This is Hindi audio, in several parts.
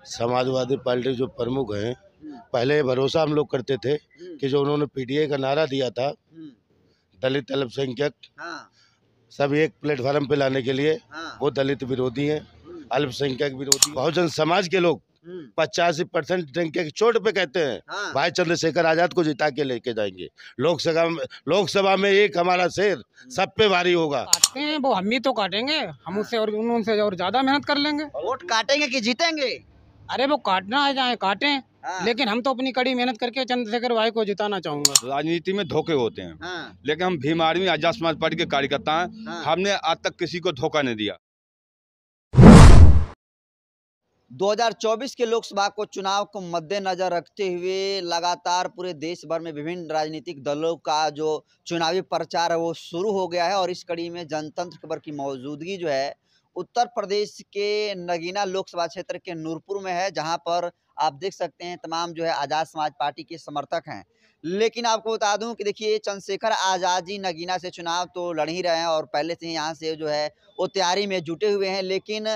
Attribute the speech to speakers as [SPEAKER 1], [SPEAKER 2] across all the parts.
[SPEAKER 1] समाजवादी पार्टी जो प्रमुख हैं, पहले ये भरोसा हम लोग करते थे कि जो उन्होंने पीडीए का नारा दिया था, दलित अल्पसंख्यक सब एक प्लेटफार्म पे लाने के लिए, वो दलित विरोधी हैं, अल्पसंख्यक विरोधी। बहुजन समाज के लोग 85% संख्या की चोट पे कहते हैं भाई चंद्रशेखर आजाद को जिता के लेके जाएंगे। लोकसभा में एक हमारा शेर सब पे भारी होगा।
[SPEAKER 2] काटते हैं वो, हम भी तो काटेंगे, हम उससे और उनसे और ज्यादा मेहनत कर लेंगे।
[SPEAKER 3] वोट काटेंगे कि जीतेंगे?
[SPEAKER 2] अरे वो काटना है चाहे काटें, लेकिन हम तो अपनी कड़ी मेहनत करके चंद्रशेखर भाई को जिताना चाहूंगा।
[SPEAKER 4] राजनीति में धोखे होते हैं, लेकिन हम भीम आर्मी आजाद समाज पार्टी के कार्यकर्ता हैं। हमने आज तक किसी को धोखा नहीं दिया।
[SPEAKER 3] 2024 के लोकसभा को चुनाव को मद्देनजर रखते हुए लगातार पूरे देश भर में विभिन्न राजनीतिक दलों का जो चुनावी प्रचार है वो शुरू हो गया है। और इस कड़ी में जनतंत्र खबर की मौजूदगी जो है उत्तर प्रदेश के नगीना लोकसभा क्षेत्र के नूरपुर में है, जहां पर आप देख सकते हैं तमाम जो है आज़ाद समाज पार्टी के समर्थक हैं। लेकिन आपको बता दूं कि देखिए चंद्रशेखर आज़ाद जी नगीना से चुनाव तो लड़ ही रहे हैं और पहले से यहाँ से जो है वो तैयारी में जुटे हुए हैं। लेकिन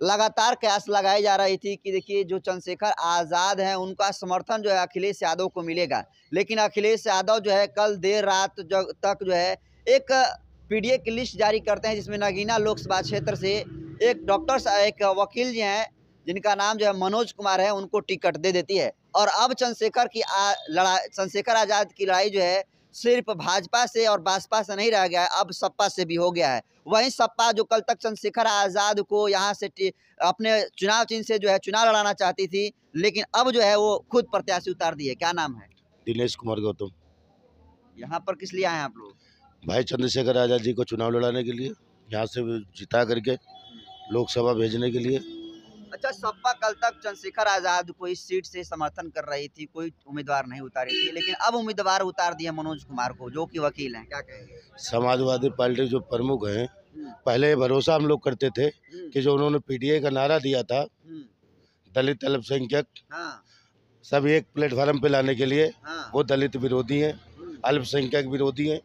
[SPEAKER 3] लगातार कयास लगाई जा रही थी कि देखिए जो चंद्रशेखर आज़ाद हैं उनका समर्थन जो है अखिलेश यादव को मिलेगा। लेकिन अखिलेश यादव जो है कल देर रात तक जो है एक पीडीए की लिस्ट जारी करते हैं, जिसमें नगीना लोकसभा क्षेत्र से एक वकील जी हैं जिनका नाम जो है मनोज कुमार है, उनको टिकट दे देती है। और अब चंद्रशेखर आज़ाद की लड़ाई जो है सिर्फ भाजपा से और बसपा से नहीं रह गया है, अब सपा से भी हो गया है। वहीं सपा जो कल तक चंद्रशेखर आज़ाद को यहाँ से अपने चुनाव चिन्ह से जो है चुनाव लड़ाना चाहती थी, लेकिन अब जो है वो खुद प्रत्याशी उतार दी है। क्या नाम है?
[SPEAKER 1] दिनेश कुमार गौतम।
[SPEAKER 3] यहाँ पर किस लिए आए हैं आप लोग?
[SPEAKER 1] भाई चंद्रशेखर आजाद जी को चुनाव लड़ाने के लिए, यहाँ से जिता करके लोकसभा भेजने के लिए।
[SPEAKER 3] अच्छा, सपा कल तक चंद्रशेखर आज़ाद को इस सीट से समर्थन कर रही थी, कोई उम्मीदवार नहीं उतारी थी, लेकिन अब उम्मीदवार उतार दिया मनोज कुमार को, जो कि वकील हैं। क्या कहेंगे?
[SPEAKER 1] समाजवादी पार्टी जो प्रमुख हैं, पहले ये भरोसा हम लोग करते थे कि जो उन्होंने पीडीए का नारा दिया था, दलित अल्पसंख्यक सब एक प्लेटफार्म पे लाने के लिए, वो दलित विरोधी हैं, अल्पसंख्यक विरोधी हैं।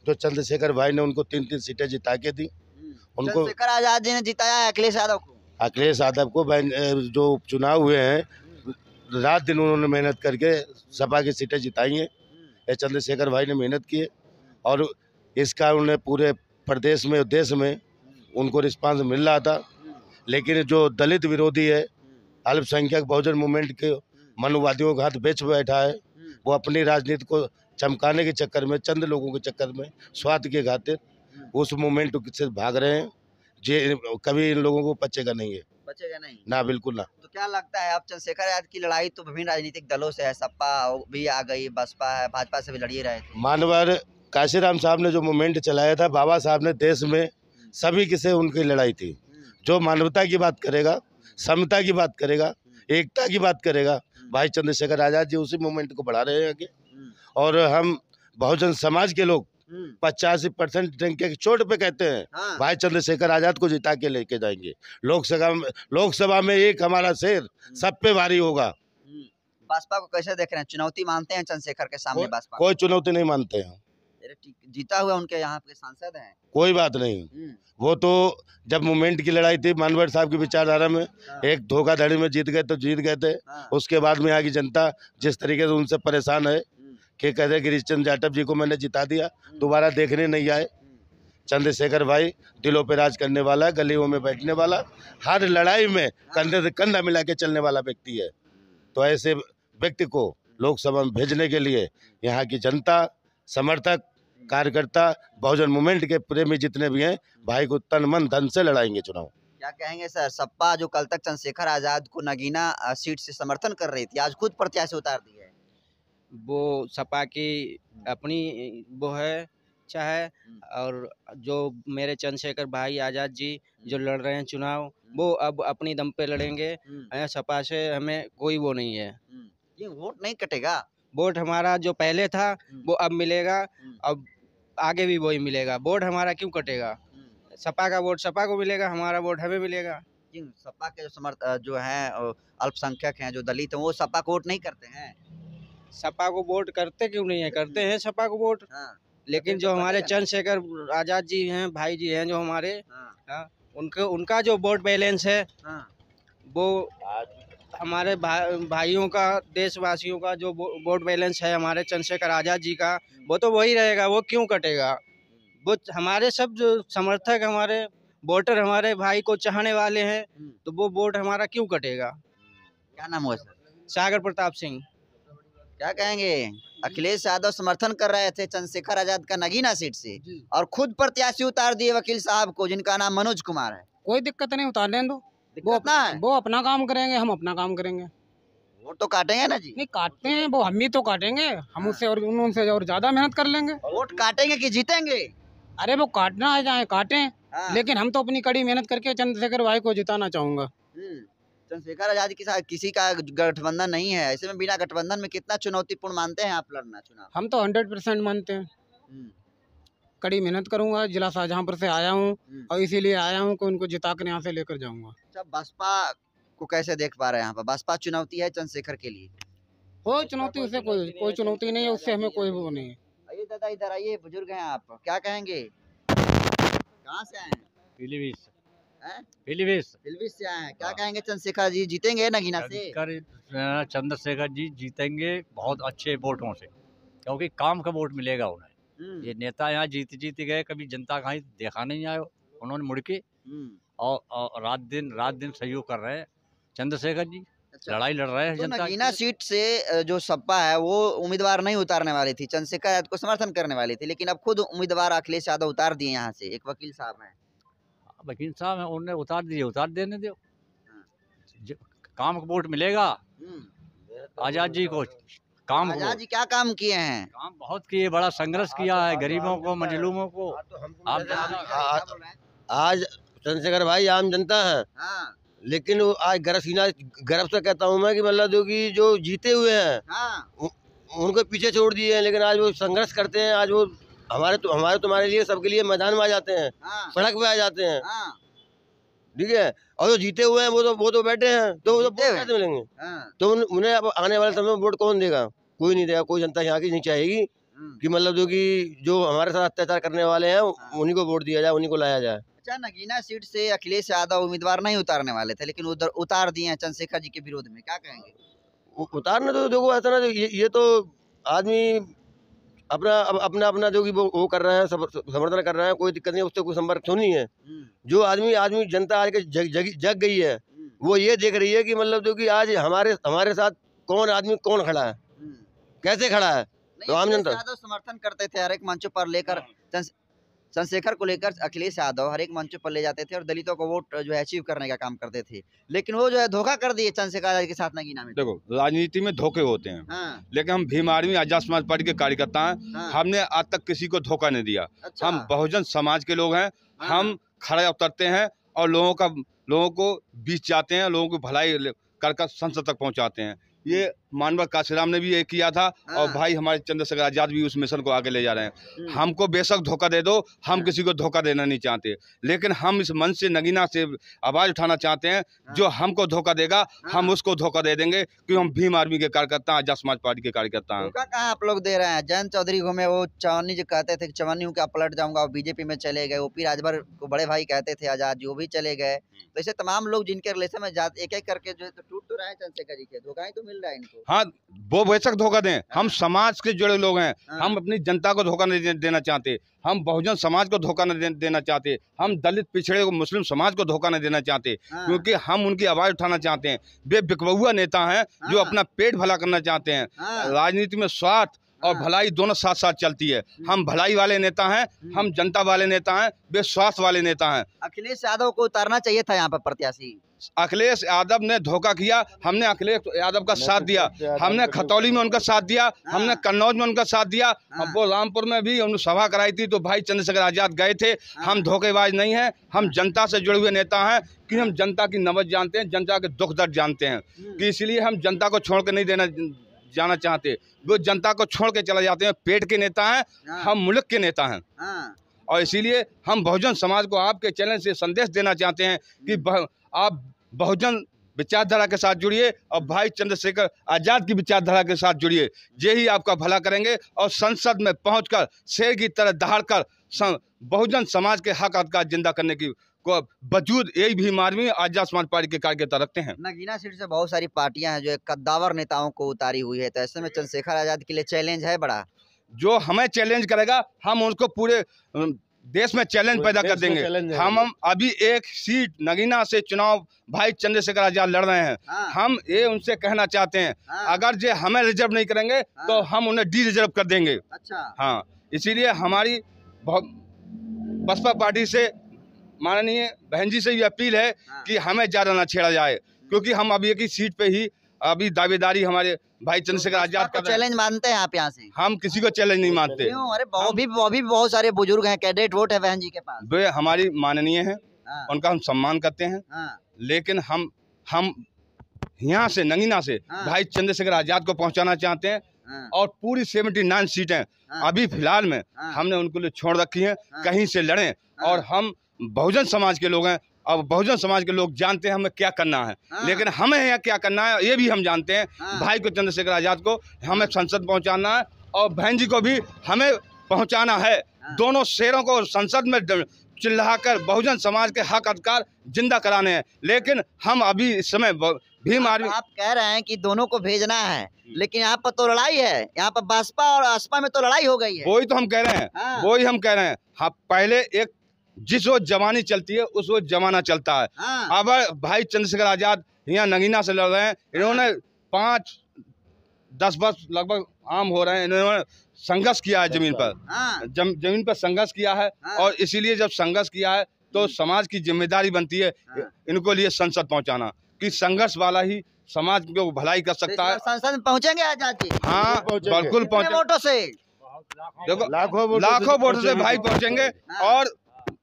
[SPEAKER 1] जो चंद्रशेखर भाई ने उनको 3-3 सीटें जिता के दी। उनको
[SPEAKER 3] चंद्रशेखर आज़ाद जी ने जिताया है अखिलेश यादव को।
[SPEAKER 1] अखिलेश यादव को जो चुनाव हुए हैं, रात दिन उन्होंने मेहनत करके सपा की सीटें जिताई हैं। ये चंद्रशेखर भाई ने मेहनत की है और इसका उन्हें पूरे प्रदेश में देश में उनको रिस्पांस मिल रहा था। लेकिन जो दलित विरोधी है, अल्पसंख्यक बहुजन मूवमेंट के मनुवादियों का हाथ बेच बैठा है, वो अपनी राजनीति को चमकाने के चक्कर में, चंद लोगों के चक्कर में, स्वार्थ के खातिर उस मूवमेंट से भाग रहे हैं। कभी इन लोगों को बचेगा नहीं है।
[SPEAKER 3] बचेगा नहीं
[SPEAKER 1] ना, बिल्कुल ना।
[SPEAKER 3] तो क्या लगता है अब चंद्रशेखर आज़ाद की लड़ाई तो विभिन्न राजनीतिक दलों से है, सपा भी आ गई, बसपा है, भाजपा से भी लड़ी रहे थे।
[SPEAKER 1] मानवर काशीराम साहब ने जो मूवमेंट चलाया था, बाबा साहब ने देश में सभी की से उनकी लड़ाई थी। जो मानवता की बात करेगा, समता की बात करेगा, एकता की बात करेगा, भाई चंद्रशेखर आज़ाद जी उसी मूवमेंट को बढ़ा रहे हैं आगे। और हम बहुजन समाज के लोग 85% संख्या की चोट पे कहते हैं भाई चंद्रशेखर आजाद को जिता के लेके जाएंगे। लोकसभा में एक हमारा शेर सब पे भारी होगा।
[SPEAKER 3] बसपा को कैसे देख रहे हैं? चुनौती मानते हैं चंद्रशेखर के सामने? बसपा
[SPEAKER 1] कोई चुनौती नहीं मानते हैं।
[SPEAKER 3] जीता हुआ उनके यहाँ के सांसद हैं,
[SPEAKER 1] कोई बात नहीं। वो तो जब मूवमेंट की लड़ाई थी मानवर साहब की विचारधारा में, एक धोखाधड़ी में जीत गए तो जीत गए थे। उसके बाद में यहाँ की जनता जिस तरीके से उनसे परेशान है कि कहते गिरीश चंद्र जाटव जी को मैंने जिता दिया, दोबारा देखने नहीं आए। चंद्रशेखर भाई दिलों पे राज करने वाला, गलियों में बैठने वाला, हर लड़ाई में कंधे से कंधा मिला के चलने वाला व्यक्ति है। तो ऐसे व्यक्ति को लोकसभा में भेजने के लिए यहाँ की जनता, समर्थक, कार्यकर्ता, बहुजन मूवमेंट के प्रेमी जितने भी हैं, भाई को तन मन धन से लड़ाएंगे चुनाव।
[SPEAKER 3] क्या कहेंगे सर? सपा जो कल तक चंद्रशेखर आज़ाद को नगीना सीट से समर्थन कर रही थी, आज खुद प्रत्याशी उतार दी है।
[SPEAKER 5] वो सपा की अपनी वो है चाहे, और जो मेरे चंद्रशेखर भाई आज़ाद जी जो लड़ रहे हैं चुनाव, वो अब अपनी दम पे लड़ेंगे। सपा से हमें कोई वो नहीं है।
[SPEAKER 3] ये वोट नहीं कटेगा?
[SPEAKER 5] वोट हमारा जो पहले था वो अब मिलेगा, अब आगे भी वही मिलेगा। वोट हमारा क्यों कटेगा? सपा का वोट सपा को मिलेगा, हमारा वोट हमें मिलेगा।
[SPEAKER 3] सपा के जो हैं अल्पसंख्यक हैं, जो दलित हैं, वो सपा को वोट नहीं करते हैं।
[SPEAKER 5] सपा को वोट करते क्यों नहीं है? करते हैं सपा को वोट। लेकिन जो हमारे चंद्रशेखर आज़ाद जी हैं, भाई जी हैं जो हमारे, उनका जो वोट बैलेंस है वो हमारे भाइयों का, देशवासियों का जो वोट बैलेंस है हमारे चंद्रशेखर आज़ाद जी का, वो तो वही रहेगा, वो क्यों कटेगा। वो हमारे सब जो समर्थक, हमारे वोटर हमारे भाई को चाहने वाले हैं, तो वो वोट हमारा क्यों कटेगा।
[SPEAKER 3] क्या नाम हुआ सर?
[SPEAKER 5] सागर प्रताप सिंह।
[SPEAKER 3] क्या कहेंगे? अखिलेश यादव समर्थन कर रहे थे चंद्रशेखर आजाद का नगीना सीट से और खुद प्रत्याशी उतार दिए वकील साहब को, जिनका नाम मनोज कुमार है।
[SPEAKER 2] कोई दिक्कत नहीं, उतारने दो,
[SPEAKER 3] दिक्कत ना है?
[SPEAKER 2] वो अपना काम करेंगे, हम अपना काम करेंगे।
[SPEAKER 3] वोट तो काटेंगे ना जी?
[SPEAKER 2] नहीं काटते हैं वो, हम ही तो काटेंगे, हम उससे और उनसे और ज्यादा मेहनत कर लेंगे।
[SPEAKER 3] वोट काटेंगे कि जीतेंगे?
[SPEAKER 2] अरे वो काटना है चाहे काटें,
[SPEAKER 3] हाँ।
[SPEAKER 2] लेकिन हम तो अपनी कड़ी मेहनत करके चंद्रशेखर भाई को जिताना चाहूंगा।
[SPEAKER 3] चंद्रशेखर आजाद के साथ किसी का गठबंधन नहीं है, ऐसे में बिना गठबंधन में कितना चुनौतीपूर्ण मानते हैं आप लड़ना चुनाव?
[SPEAKER 2] हम तो 100% मानते हैं। कड़ी मेहनत करूंगा, जिला शाहजहांपुर से आया हूँ और इसीलिए आया हूँ कि उनको जिता कर यहाँ से लेकर जाऊंगा।
[SPEAKER 3] अच्छा, बसपा को कैसे देख पा रहे हैं यहाँ पर? बसपा चुनौती है चंद्रशेखर के लिए?
[SPEAKER 2] कोई चुनौती, उससे कोई चुनौती नहीं है, उससे हमें कोई वो नहीं है।
[SPEAKER 3] आइए दादा, इधर आइए, बुजुर्ग हैं आप, क्या कहेंगे? कहाँ से आए हैं?
[SPEAKER 6] पीलीभीत
[SPEAKER 3] हैं?
[SPEAKER 6] पीलीभीत
[SPEAKER 3] दिल्ली से आए हैं, क्या कहेंगे? चंद्रशेखर जी जीतेंगे नगीना से?
[SPEAKER 6] चंद्रशेखर जी जीतेंगे बहुत अच्छे वोटों से, क्योंकि काम का वोट मिलेगा उन्हें। ये नेता यहाँ जीत गए, कभी जनता का ही देखा नहीं आयो उन्होंने मुड़ के, और रात दिन सहयोग कर रहे हैं चंद्रशेखर जी।
[SPEAKER 3] अच्छा।
[SPEAKER 6] लड़ाई लड़ रहे हैं
[SPEAKER 3] तो
[SPEAKER 6] जनता
[SPEAKER 3] नगीना सीट से जो सपा है वो उम्मीदवार नहीं उतारने वाली थी, चंद्रशेखर यादव को समर्थन करने वाली थी, लेकिन अब खुद उम्मीदवार अखिलेश यादव उतार दिए यहाँ से। एक वकील साहब हैं,
[SPEAKER 6] वकील साहब हैं, उन्होंने उतार दिए, उतार देने दो। काम का वोट मिलेगा आजाद जी को। काम
[SPEAKER 3] आजाद जी क्या काम किए हैं?
[SPEAKER 6] काम बहुत किए, बड़ा संघर्ष किया है गरीबों को, मजलूमों को।
[SPEAKER 1] आज चंद्रशेखर भाई आम जनता है,
[SPEAKER 3] हाँ,
[SPEAKER 1] लेकिन वो आज गर्व से कहता हूँ मैं कि मतलब जो जीते हुए हैं
[SPEAKER 3] हाँ,
[SPEAKER 1] उनको पीछे छोड़ दिए हैं, लेकिन आज वो संघर्ष करते हैं। आज वो हमारे तुम्हारे लिए, सबके लिए मैदान में आ जाते हैं,
[SPEAKER 3] हाँ,
[SPEAKER 1] सड़क पे आ जाते हैं,
[SPEAKER 3] हाँ,
[SPEAKER 1] ठीक है। और जो जीते हुए हैं वो तो बैठे हैं, तो वो तो
[SPEAKER 3] जीते हुए
[SPEAKER 1] कैसे मिलेंगे?
[SPEAKER 3] हाँ,
[SPEAKER 1] तो उन्हें अब आने वाले समय में वोट कौन देगा? कोई नहीं देगा। कोई जनता यहाँ की नहीं चाहेगी कि मतलब जो हमारे साथ अत्याचार करने वाले हैं उन्हीं को वोट दिया जाए, उन्हीं को लाया जाए।
[SPEAKER 3] अच्छा, नगीना सीट से अखिलेश यादव उम्मीदवार नहीं उतारने वाले थे, लेकिन उधर उतार दिए हैं चंद्रशेखर जी के विरोध में, क्या कहेंगे?
[SPEAKER 1] उतारने तो देखो ऐसा ना, ये तो आदमी अपना जो कि वो कर रहे हैं, समर्थन कर रहे हैं, कोई दिक्कत नहीं, उससे कोई संपर्क क्यों नहीं है। जो आदमी जनता आज के जग गई है, वो ये देख रही है कि मतलब जो कि आज हमारे साथ कौन आदमी कौन खड़ा है, कैसे खड़ा है। तो आम जनता
[SPEAKER 3] यादव समर्थन करते थे हर एक मंचों पर लेकर, चंद्रशेखर को लेकर अखिलेश यादव हर एक मंचों पर ले जाते थे और दलितों को वोट जो है अचीव करने का काम करते थे, लेकिन वो जो है धोखा कर दिए चंद्रशेखर के साथ नगीना में।
[SPEAKER 4] देखो, राजनीति में धोखे होते हैं,
[SPEAKER 3] हाँ,
[SPEAKER 4] लेकिन हम भीम आर्मी आजाद समाज पार्टी के कार्यकर्ता हैं।
[SPEAKER 3] हाँ,
[SPEAKER 4] हमने आज तक किसी को धोखा नहीं दिया।
[SPEAKER 3] अच्छा,
[SPEAKER 4] हम बहुजन समाज के लोग हैं।
[SPEAKER 3] हाँ,
[SPEAKER 4] हम खड़े उतरते हैं और लोगों को बीच जाते हैं, लोगों की भलाई कर संसद तक पहुंचाते हैं। ये मानव काशीराम ने भी ये किया था, और भाई हमारे चंद्रशेखर आजाद भी उस मिशन को आगे ले जा रहे हैं। हमको बेशक धोखा दे दो, हम किसी को धोखा देना नहीं चाहते, लेकिन हम इस मंच से नगीना से आवाज उठाना चाहते हैं। जो हमको धोखा देगा हम उसको धोखा दे देंगे, क्योंकि हम भीम आर्मी के कार्यकर्ता, आजाद समाज पार्टी के कार्यकर्ता हैं।
[SPEAKER 3] धोखा कहाँ आप लोग दे रहे हैं? जयंत चौधरी घूमे, वो चवन्नी जो कहते थे चवन्नी हूँ क्या पलट जाऊंगा, और बीजेपी में चले गए। ओपी राजभर को बड़े भाई कहते थे आजाद जी, वो भी चले गए। तो ऐसे तमाम लोग जिनके रिलेशन में जाते एक एक करके जो है तो टूट तो रहे हैं चंद्रशेखर जी के, धोखा ही तो मिल रहा है इनको।
[SPEAKER 4] हाँ, वो बेशक धोखा दें, हम समाज के जुड़े लोग हैं। हम अपनी जनता को धोखा नहीं देना चाहते, हम बहुजन समाज को धोखा नहीं देना चाहते, हम दलित पिछड़े मुस्लिम समाज को धोखा नहीं देना चाहते, क्योंकि हम उनकी आवाज उठाना चाहते हैं। वे बिकबुआ नेता हैं जो अपना पेट भला करना चाहते हैं। राजनीति में स्वार्थ और भलाई दोनों साथ साथ चलती है। हम भलाई वाले नेता हैं, हम जनता वाले नेता हैं, वे स्वास्थ्य वाले नेता हैं।
[SPEAKER 3] अखिलेश यादव को उतारना चाहिए था यहाँ पर प्रत्याशी।
[SPEAKER 4] अखिलेश यादव ने धोखा किया, हमने अखिलेश यादव का साथ दिया। हमने खतौली में उनका साथ दिया, हमने कन्नौज में उनका साथ दिया। अब वो रामपुर में भी उन्होंने सभा कराई थी, तो भाई चंद्रशेखर आजाद गए थे। हम धोखेबाज नहीं हैं, हम जनता से जुड़े हुए नेता हैं, कि हम जनता की नब्ज जानते हैं, जनता के दुख दर्द जानते हैं, कि इसलिए हम जनता को छोड़ के नहीं जाना चाहते। वो जनता को छोड़ के चले जाते हैं। पेट के नेता हैं, हम मुल्क के नेता हैं, और इसीलिए हम बहुजन समाज को आपके चैनल से संदेश देना चाहते हैं कि आप बहुजन विचारधारा के साथ जुड़िए और भाई चंद्रशेखर आजाद की विचारधारा के साथ जुड़िए। यही आपका भला करेंगे, और संसद में पहुंचकर शेर की तरह दहाड़कर बहुजन समाज के हक अधिकार जिंदा करने की को वजूद यही भीम आर्मी आजाद समाज पार्टी के कार्यकर्ता रखते हैं।
[SPEAKER 3] नगीना सीट से बहुत सारी पार्टियां हैं जो एक कद्दावर नेताओं को उतारी हुई है, तो ऐसे में चंद्रशेखर आजाद के लिए चैलेंज है बड़ा।
[SPEAKER 4] जो हमें चैलेंज करेगा हम उनको पूरे देश में चैलेंज पैदा कर देंगे। हम अभी एक सीट नगीना से चुनाव भाई चंद्रशेखर आजाद लड़ रहे हैं। हम ये उनसे कहना चाहते हैं, अगर जो हमें रिजर्व नहीं करेंगे तो हम उन्हें डी रिजर्व कर देंगे।
[SPEAKER 3] अच्छा।
[SPEAKER 4] हाँ, इसीलिए हमारी बसपा पार्टी से माननीय बहन जी से भी अपील है कि हमें ज्यादा ना छेड़ा जाए, क्योंकि हम अभी एक ही सीट पे ही अभी दावेदारी हमारे भाई चंद्रशेखर आजाद का
[SPEAKER 3] चैलेंज मानते हैं आप यहाँ से?
[SPEAKER 4] हम किसी को चैलेंज नहीं मानते।
[SPEAKER 3] क्यों? अरे अभी बहुत सारे बुजुर्ग हैं, कैडेट वोट है बहन जी के पास।
[SPEAKER 4] वे हमारी माननीय हैं, उनका हम सम्मान करते हैं, लेकिन हम यहाँ से नगीना से भाई चंद्रशेखर आजाद को पहुँचाना चाहते हैं। और पूरी 79 सीटें अभी फिलहाल में हमने उनको लिए छोड़ रखी हैं, कहीं से लड़ें। और हम बहुजन समाज के लोग हैं, अब बहुजन समाज के लोग जानते हैं हमें क्या करना है, लेकिन हमें यहाँ क्या करना है ये भी हम जानते हैं। भाई को चंद्रशेखर आजाद को हमें संसद पहुँचाना है और बहन जी को भी हमें पहुँचाना है। दोनों शेरों को संसद में चिल्लाकर बहुजन समाज के हक अधिकार जिंदा कराने हैं। लेकिन हम अभी इस समय भीम आर्मी,
[SPEAKER 3] आप कह रहे हैं कि दोनों को भेजना है, लेकिन यहाँ पर तो लड़ाई है, यहाँ पर बसपा और असपा में तो लड़ाई हो गई है।
[SPEAKER 4] वही तो हम कह रहे हैं, वही हम कह रहे हैं। हाँ, पहले एक जिस वो जवानी चलती है उस वो जमाना चलता है। अब भाई चंद्रशेखर आजाद यहाँ नगीना से लड़ रहे हैं, इन्होंने 5-10 वर्ष लगभग आम हो रहे हैं, इन्होंने संघर्ष किया है जमीन पर, जमीन पर संघर्ष किया है। और इसीलिए जब संघर्ष किया है तो समाज की जिम्मेदारी बनती है इनको लिए संसद पहुंचाना, कि संघर्ष वाला ही समाज को भलाई कर सकता है।
[SPEAKER 3] संसद में पहुंचेंगे आजाद जी?
[SPEAKER 4] हाँ, बिल्कुल पहुंचे।
[SPEAKER 3] वोटों से,
[SPEAKER 4] देखो लाखों वोटों से भाई पहुंचेंगे। और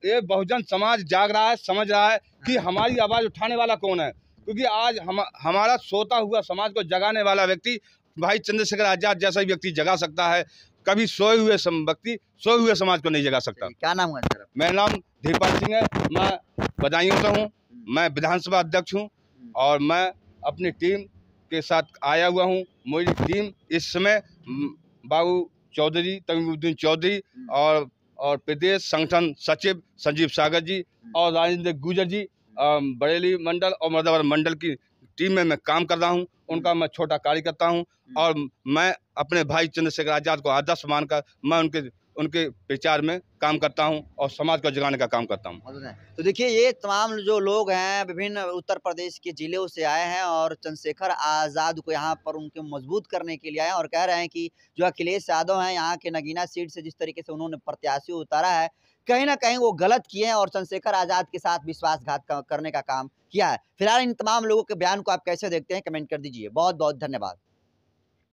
[SPEAKER 4] ये बहुजन समाज जाग रहा है, समझ रहा है कि हमारी आवाज उठाने वाला कौन है, क्योंकि आज हमारा सोता हुआ समाज को जगाने वाला व्यक्ति भाई चंद्रशेखर आजाद जैसा व्यक्ति जगा सकता है। कभी सोए हुए व्यक्ति सोए हुए समाज को नहीं जगा सकता।
[SPEAKER 3] क्या नाम है सर?
[SPEAKER 4] मेरा नाम धीरपाल सिंह है, मैं बदायूं से हूँ, मैं विधानसभा अध्यक्ष हूँ और मैं अपनी टीम के साथ आया हुआ हूँ। मेरी टीम इस समय बाबू चौधरी, तमीमुद्दीन चौधरी और प्रदेश संगठन सचिव संजीव सागर जी और राजेंद्र गुजर जी बरेली मंडल और मुरादाबाद मंडल की टीम में मैं काम कर रहा हूं। उनका मैं छोटा कार्यकर्ता हूं और मैं अपने भाई चंद्रशेखर आजाद को आदर्श मानकर मैं उनके विचार में काम करता हूं और समाज को जगाने का काम करता हूं।
[SPEAKER 3] तो देखिए, ये तमाम जो लोग हैं विभिन्न उत्तर प्रदेश के जिलों से आए हैं और चंद्रशेखर आजाद को यहाँ पर उनके मजबूत करने के लिए आए हैं और कह रहे हैं कि जो अखिलेश यादव हैं यहाँ के नगीना सीट से जिस तरीके से उन्होंने प्रत्याशी उतारा है, कहीं ना कहीं वो गलत किए हैं और चंद्रशेखर आजाद के साथ विश्वासघात करने का काम किया है। फिलहाल इन तमाम लोगों के बयान को आप कैसे देखते हैं, कमेंट कर दीजिए। बहुत बहुत धन्यवाद।